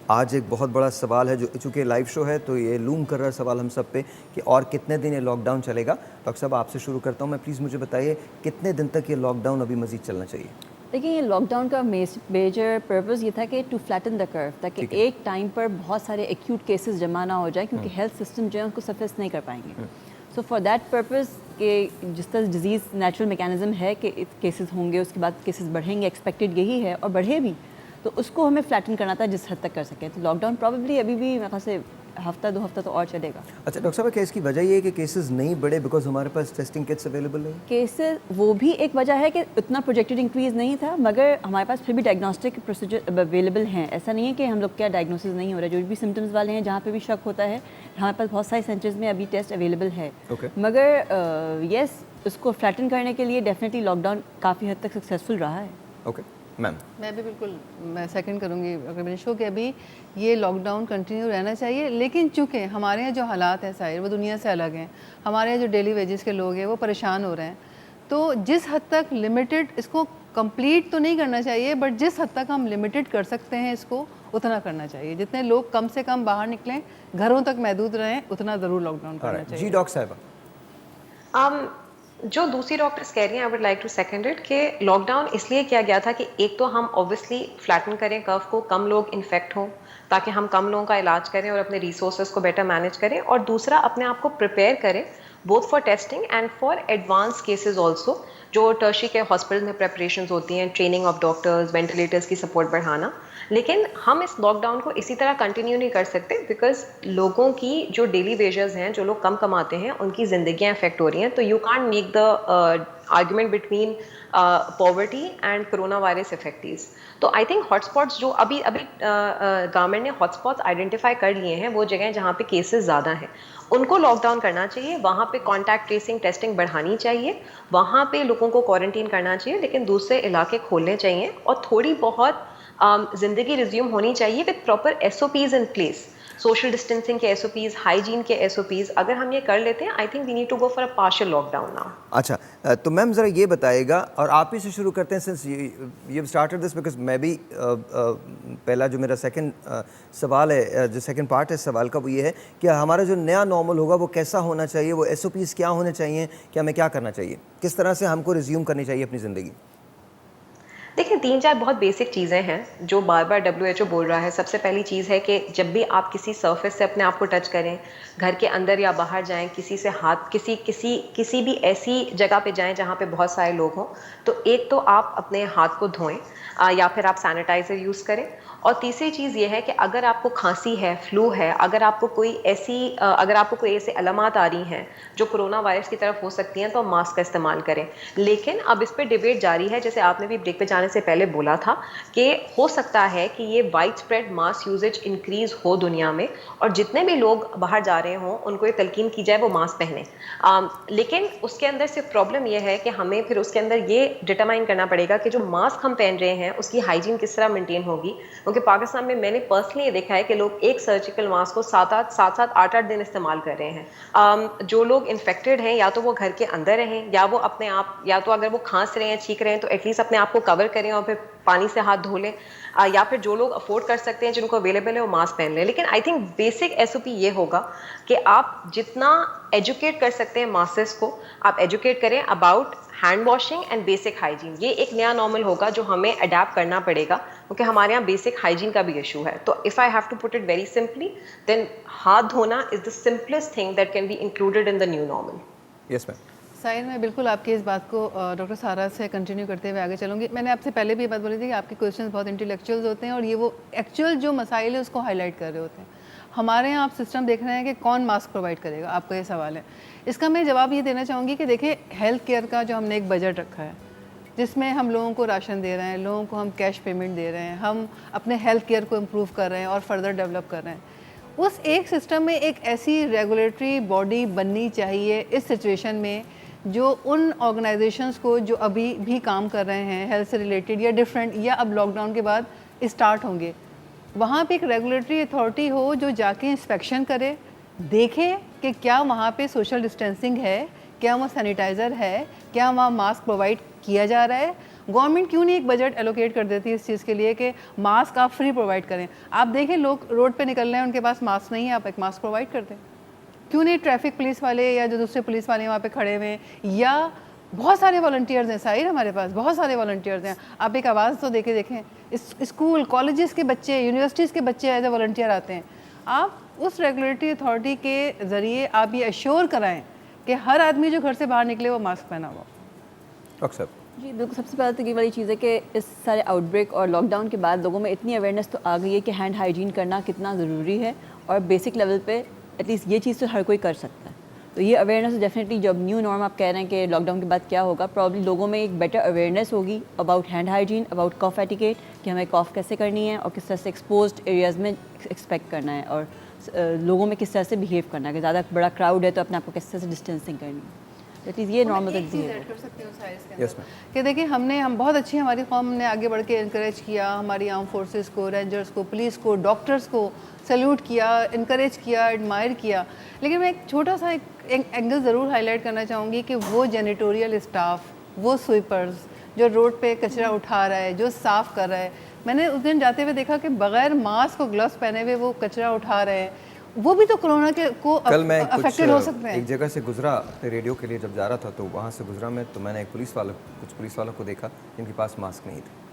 आज एक बहुत बड़ा सवाल है, जो चूँकि लाइव शो है तो ये लूम कर रहा है सवाल हम सब पे कि और कितने दिन ये लॉकडाउन चलेगा। डॉक्टर साहब आपसे शुरू करता हूँ मैं, प्लीज़ मुझे बताइए कितने दिन तक ये लॉकडाउन अभी मज़ीद चलना चाहिए? देखिए, ये लॉकडाउन का मेजर पर्पस ये था कि टू फ्लैटन द कर्व, ताकि एक टाइम पर बहुत सारे एक्यूट केसेस जमा ना हो जाए, क्योंकि हेल्थ सिस्टम जो है उनको सफेस नहीं कर पाएंगे। सो फॉर दैट पर्पस कि जिस तरह डिजीज़ नेचुरल मैकेनिज्म है कि केसेस होंगे, उसके बाद केसेस बढ़ेंगे, एक्सपेक्टेड यही है और बढ़े भी, तो उसको हमें फ्लैटन करना था जिस हद तक कर सकें। तो लॉकडाउन प्रॉबेबली अभी भी मेरे ख्याल से हफ्ता 2 हफ्ता तो और चलेगा। अच्छा डॉक्टर साहब, क्या इसकी वजह ये है कि केसेस नहीं बढ़े बिकॉज हमारे पास टेस्टिंग किट्स अवेलेबल नहीं? केसेस वो भी एक वजह है कि उतना प्रोजेक्टेड इंक्रीज़ नहीं था, मगर हमारे पास फिर भी डायग्नोस्टिक प्रोसीजर अवेलेबल हैं। ऐसा नहीं है कि हम लोग क्या डायग्नोसिस नहीं हो रहा है। जो भी सिम्टम्स वाले हैं, जहाँ पे भी शक होता है, हमारे पास बहुत सारे सेंटर्स में अभी टेस्ट अवेलेबल है। मगर यस, उसको फ्लैटन करने के लिए डेफिनेटली लॉकडाउन काफ़ी हद तक सक्सेसफुल रहा है। Okay ma'am. मैं भी बिल्कुल मैं सेकंड करूँगी डॉक्टर मनीष को कि अभी ये लॉकडाउन कंटिन्यू रहना चाहिए, लेकिन चूँकि हमारे यहाँ जो हालात हैं साहिर, वो दुनिया से अलग हैं। हमारे यहाँ जो डेली वेजेस के लोग हैं वो परेशान हो रहे हैं। तो जिस हद तक लिमिटेड, इसको कंप्लीट तो नहीं करना चाहिए, बट जिस हद तक हम लिमिटेड कर सकते हैं इसको उतना करना चाहिए। जितने लोग कम से कम बाहर निकलें, घरों तक महदूद रहें, उतना ज़रूर लॉकडाउन करना चाहिए। जी डॉक्टर साहब। जो दूसरी डॉक्टर्स कह रही हैं, I would like to second it, कि लॉकडाउन इसलिए किया गया था कि एक तो हम ऑब्वियसली फ्लैटन करें कर्व को, कम लोग इन्फेक्ट हों ताकि हम कम लोगों का इलाज करें और अपने रिसोर्सेज को बेटर मैनेज करें, और दूसरा अपने आप को प्रिपेयर करें both for testing and for advance cases also, जो टर्शरी के हॉस्पिटल में प्रेपरेशंस होती हैं, ट्रेनिंग ऑफ डॉक्टर्स, वेंटिलेटर्स की सपोर्ट बढ़ाना। लेकिन हम इस लॉकडाउन को इसी तरह कंटिन्यू नहीं कर सकते बिकॉज लोगों की जो डेली वेजेस हैं, जो लोग कम कमाते हैं, उनकी ज़िंदगियाँ अफेक्ट हो रही हैं। तो you can't make the argument between poverty and corona virus effective. तो आई थिंक हॉटस्पॉट्स जो अभी गवर्नमेंट ने हॉटस्पॉट्स आइडेंटिफाई कर लिए हैं, वो जगह जहाँ पे केसेस ज़्यादा हैं, उनको लॉकडाउन करना चाहिए। वहाँ पे कॉन्टैक्ट ट्रेसिंग टेस्टिंग बढ़ानी चाहिए, वहाँ पे लोगों को क्वारंटीन करना चाहिए, लेकिन दूसरे इलाके खोलने चाहिए और थोड़ी बहुत ज़िंदगी रिज्यूम होनी चाहिए with proper SOPs in place, social distancing के SOPs, हाइजीन के SOPs। अगर हम ये कर लेते हैं, I think we need to go for a partial lockdown now. अच्छा तो मैम ज़रा ये बताइएगा, और आप ही से शुरू करते हैं since you started this, because मैं भी पहला जो मेरा सेकंड सवाल है, जो सेकंड पार्ट है सवाल का, वो ये है कि हमारा जो नया नॉर्मल होगा वो कैसा होना चाहिए, वो SOPs क्या होने चाहिए, क्या हमें क्या करना चाहिए, किस तरह से हमको रिज्यूम करनी चाहिए अपनी ज़िंदगी? देखिए, 3-4 बहुत बेसिक चीज़ें हैं जो बार बार WHO बोल रहा है। सबसे पहली चीज़ है कि जब भी आप किसी सरफेस से अपने आप को टच करें, घर के अंदर या बाहर जाएं, किसी से हाथ किसी भी ऐसी जगह पे जाएं जहाँ पे बहुत सारे लोग हों, तो एक तो आप अपने हाथ को धोएं या फिर आप सैनिटाइज़र यूज़ करें। और तीसरी चीज़ ये है कि अगर आपको खांसी है, फ्लू है, अगर आपको कोई ऐसी अलामात आ रही हैं जो कोरोना वायरस की तरफ हो सकती हैं, तो मास्क का इस्तेमाल करें। लेकिन अब इस पर डिबेट जारी है, जैसे आपने भी ब्रेक पे जाने से पहले बोला था कि हो सकता है कि ये वाइड स्प्रेड मास यूजेज इंक्रीज हो दुनिया में, और जितने भी लोग बाहर जा रहे हों उनको ये तलकीन की जाए वो मास्क पहने। लेकिन उसके अंदर सिर्फ प्रॉब्लम यह है कि हमें फिर उसके अंदर ये डिटरमाइन करना पड़ेगा कि जो मास्क हम पहन रहे हैं उसकी हाइजीन किस तरह मेंटेन होगी। क्योंकि पाकिस्तान में मैंने पर्सनली ये देखा है कि लोग एक सर्जिकल मास्क को 7-8 दिन इस्तेमाल कर रहे हैं। जो लोग इन्फेक्टेड हैं, या तो वो घर के अंदर रहें, या वो अपने आप, या तो अगर वो खांस रहे हैं, छींक रहे हैं, तो एटलीस्ट अपने आप को कवर करें और फिर पानी से हाथ धो लें, या फिर जो लोग अफोर्ड कर सकते हैं, जिनको अवेलेबल है, वो मास्क पहन लें। लेकिन आई थिंक बेसिक SOP ये होगा कि आप जितना एजुकेट कर सकते हैं मासेस को, आप एजुकेट करें about hand washing and basic hygiene. ये एक नया नॉर्मल होगा जो हमें अडेप्ट करना पड़ेगा, क्योंकि हमारे यहाँ बेसिक हाइजीन का भी इशू है। तो if I have to put it very simply, then हाथ धोना is the simplest thing that can be included in the new normal. Yes ma'am. Sahir, मैं बिल्कुल आपकी इस बात को डॉक्टर सारा से कंटिन्यू करते हुए आगे चलूँगी। मैंने आपसे पहले भी ये बात बोली थी कि आपके क्वेश्चंस बहुत इंटेलेक्चुअल्स होते हैं और ये वो एक्चुअल जो मसाइल है उसको हाईलाइट कर रहे होते हैं। हमारे यहाँ आप सिस्टम देख रहे हैं कि कौन मास्क प्रोवाइड करेगा, आपका ये सवाल है। इसका मैं जवाब ये देना चाहूँगी कि देखिए, हेल्थ केयर का जो हमने एक बजट रखा है जिसमें हम लोगों को राशन दे रहे हैं, लोगों को हम कैश पेमेंट दे रहे हैं, हम अपने हेल्थ केयर को इम्प्रूव कर रहे हैं और फर्दर डेवलप कर रहे हैं, उस एक सिस्टम में एक ऐसी रेगुलेटरी बॉडी बननी चाहिए इस सिचुएशन में जो उन ऑर्गेनाइजेशंस को जो अभी भी काम कर रहे हैं हेल्थ से रिलेटेड या डिफरेंट, या अब लॉकडाउन के बाद स्टार्ट होंगे, वहाँ पे एक रेगुलेटरी अथॉरिटी हो जो जाके इंस्पेक्शन करे, देखे कि क्या वहाँ पे सोशल डिस्टेंसिंग है, क्या वहाँ सैनिटाइज़र है, क्या वहाँ मास्क प्रोवाइड किया जा रहा है, गवर्नमेंट क्यों नहीं एक बजट एलोकेट कर देती है इस चीज़ के लिए कि मास्क आप फ्री प्रोवाइड करें। आप देखें लोग रोड पे निकल रहे हैं, उनके पास मास्क नहीं है, आप एक मास्क प्रोवाइड कर दें। क्यों नहीं ट्रैफिक पुलिस वाले या जो दूसरे पुलिस वाले वहाँ पे खड़े हुए हैं, या बहुत सारे वॉलंटियर्स हैं साहिर, हमारे पास बहुत सारे वॉलंटियर्स हैं। आप एक आवाज़ तो देखें, स्कूल कॉलेजेस के बच्चे, यूनिवर्सिटीज़ के बच्चे एज ए वॉलंटियर आते हैं। आप उस रेगुलेटरी अथॉरिटी के ज़रिए आप ये अश्योर कराएं कि हर आदमी जो घर से बाहर निकले वो मास्क पहना हुआ। डॉक्टर साहब, जी बिल्कुल, सबसे पहले तो ये वाली चीज़ है कि इस सारे आउटब्रेक और लॉकडाउन के बाद लोगों में इतनी अवेयरनेस तो आ गई है कि हैंड हाइजीन करना कितना ज़रूरी है, और बेसिक लेवल पे एटलीस्ट ये चीज़ तो हर कोई कर सकता है। तो ये अवेयरनेस डेफिनेटली, जब न्यू नॉर्म आप कह रहे हैं कि लॉकडाउन के बाद क्या होगा, प्रॉब्ली लोगों में एक बेटर अवेयरनेस होगी about hand hygiene, about cough etiquette, कि हमें कॉफ कैसे करनी है और किस तरह से एक्सपोज्ड एरियाज़ में एक्सपेक्ट करना है, और लोगों में किस तरह से बिहेव करना है, कि ज़्यादा बड़ा क्राउड है तो अपने आप को किस तरह से डिस्टेंसिंग करनी है। एटलीस्ट ये नॉर्मल यस मैम, कि देखिए हम बहुत अच्छी, हमारी कौम ने आगे बढ़ के इनकरेज किया, हमारी आर्म फोर्सेस को, रेंजर्स को, पुलिस को, डॉक्टर्स को सैल्यूट किया, इनकरेज किया, एडमायर किया। लेकिन मैं एक छोटा सा एक एंगल ज़रूर हाईलाइट करना चाहूँगी कि वो जेनिटोरियल स्टाफ, वो स्वीपर्स जो रोड पे कचरा उठा रहा है, जो साफ़ कर रहा है, मैंने उस दिन जाते हुए देखा कि बगैर मास्क और ग्लव्स पहने हुए वो कचरा उठा रहे हैं, वो भी तो कोरोना के को कल मैं अफेक्टेड हो सकते हैं। एक जगह से गुजरा अपने रेडियो के लिए, जब जा रहा था तो वहाँ से गुजरा मैं, तो मैंने कुछ पुलिस वालों को देखा जिनके पास मास्क नहीं थे।